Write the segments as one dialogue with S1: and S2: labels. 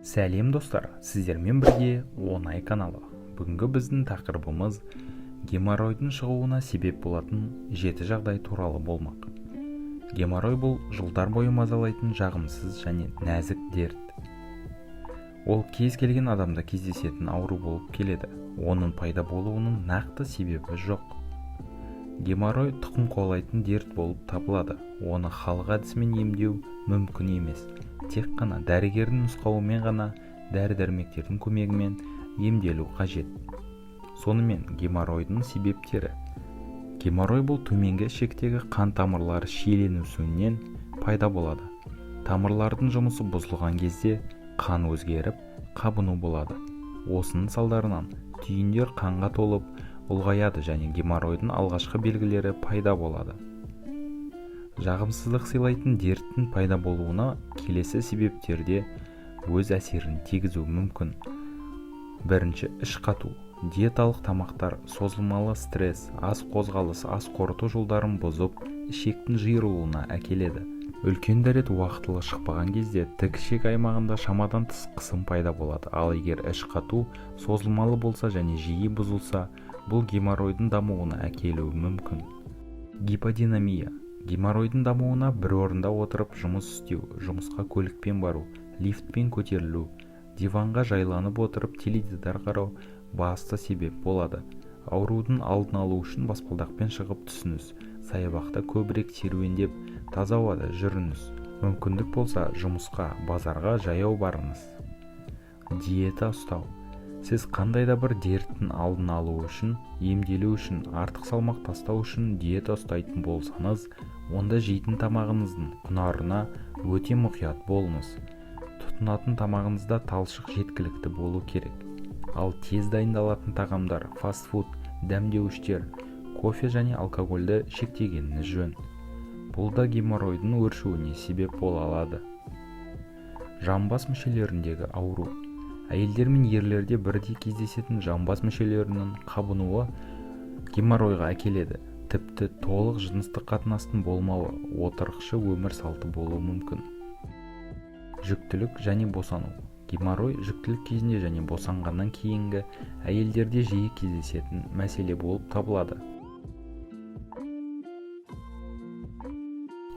S1: Сәлем достар, сіздермен бірге оңай каналы. Бүгінгі біздің тақырыбымыз геморройдың шығуына себеп болатын 7 жағдай туралы болмақ. Геморрой бұл жылдар бойы мазалайтын жағымсыз және нәзік дерт. Ол кез келген адамда кездесетін ауру болып келеді. Оның пайда болуының нақты себебі жоқ. Геморрой тұқым қуалайтын дерт болып табылады. Оны халық әдісімен емдеу мүмкін емес. Тек қана дәрігердің нұсқауымен ғана дәрі-дәрмектердің көмегімен емделу қажет. Сонымен геморройдың себептері. Геморрой бұл төменгі ішектегі қан тамырлары шиеленісуінен пайда болады. Тамырлардың жұмысы бұзылған кезде қан өзгеріп, қабыну болады. Осының салдарынан түйіндер қанға толып, ұлғаяды және геморройдың алғашқы белгілері пайда болады. Жағымсыздық сыйлайтын дерттің пайда болуына келесі себептерде өз әсерін тигізуі мүмкін. Бірінші, іш қату. Диеталық тамақтар созылмалы стресс, аз қозғалыс, аз қорыту жолдарын бұзып, ішектің жиырылуына әкеледі. Үлкен дәрет уақытылы шықпаған кезде тік ішек аймағында шамадан тыс қысым пайда болады. Ал егер іш қату созылмалы болса және жиі бұзылса, бұл геморройдың дамуына әкелуі мүмкін. Гиподинамия. Геморройдың дамуына бір орында отырып жұмыс істеу, жұмысқа көлікпен бару, лифтпен көтерілу, диванға жайланып отырып теледидар қарау басты себеп болады. Аурудың алдын алу үшін баспалдақпен шығып түсіңіз, саябақта көбірек серуендеп, таза ауада жүріңіз. Мүмкіндік болса жұмысқа, базарға жаяу барыңыз. Диета ұстау. Сіз қандай да бір дерттің алдын алу үшін, емделу үшін, артық салмақ тастау үшін диета ұстайтын болсаңыз, онда жейтін тамағыңыздың құнарына өте мұқият болыңыз. Тұтынатын тамағыңызда талшық жеткілікті болу керек. Ал тез дайындалатын тағамдар, фастфуд, дәмдеуіштер, кофе және алкогольді шектегеніңіз жөн. Бұл да геморройдың өршуіне себеп бола алады. Жамбас мүшелеріндегі ауру. Әйелдер мен ерлерде бірдей кездесетін жамбас мүшелерінің қабынуы геморройға әкеледі. Тіпті толық жыныстық қатынастың болмауы, отырықшы өмір салты болуы мүмкін. Жүктілік және босану. Геморрой жүктілік кезінде және босанғаннан кейінгі әйелдерде жиі кездесетін мәселе болып табылады.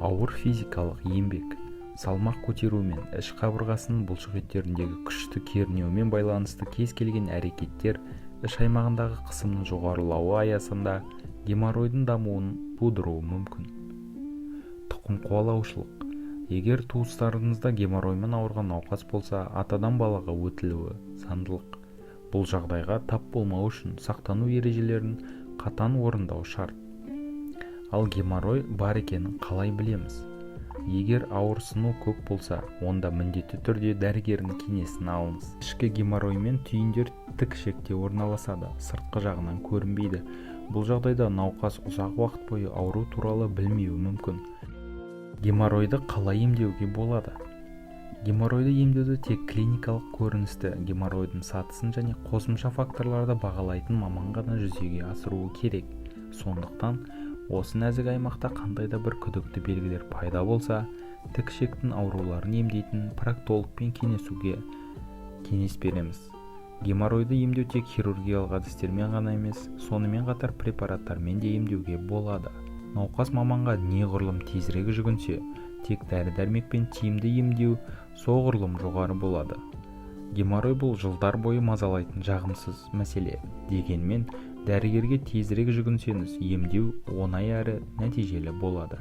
S1: Ауыр физикалық еңбек. Салмақ көтерумен, іш қабырғасының бұлшықеттеріндегі күшті кернеумен байланысты кез келген әрекеттер іш аймағындағы қысымның жоғарылауы аясында геморройдың дамуын тудыруы мүмкін. Тұқым қуалаушылық. Егер туыстарыңызда геморроймен ауырған науқас болса, атадан балаға өтілуі заңдылық. Бұл жағдайға тап болмау үшін сақтану ережелерін қатаң орындау шарт. Ал геморрой бар екенін қалай білеміз? Егер ауырсыну көп болса, онда міндетті түрде дәрігердің кеңесін алыңыз. Ішкі геморроймен түйіндер тік ішекте орналасады, сыртқы жағынан көрінбейді. Бұл жағдайда науқас ұзақ уақыт бойы ауру туралы білмеуі мүмкін. Геморройды қалай емдеуге болады? Геморройды емдеуді тек клиникалық көріністі геморройдың сатысын және қосымша факторларды бағалайтын маман ғана жүзеге асыруы керек. Сондықтан осы нәзік аймақта қандай да бір күдікті белгілер пайда болса, тік ішектің ауруларын емдейтін проктологпен кеңесуге кеңес береміз. Геморройды емдеу тек хирургиялық әдістермен ғана емес, сонымен қатар препараттармен де емдеуге болады. Науқас маманға неғұрлым тезірек жүгінсе, тек дәрі-дәрмекпен тиімді емдеу соғұрлым жоғары болады. Геморрой бұл жылдар бойы мазалайтын жағымсыз мәселе. Дегенмен, дәрігерге тезірек жүгінсеңіз, емдеу оңай әрі нәтижелі болады.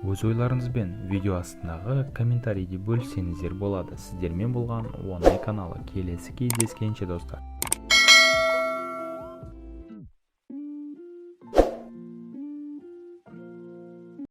S1: Өз ойларыңызбен видео астындағы комментарийде бөліссеңіздер болады. Сіздермен болған оңай каналы. Келесі кездескенше достар.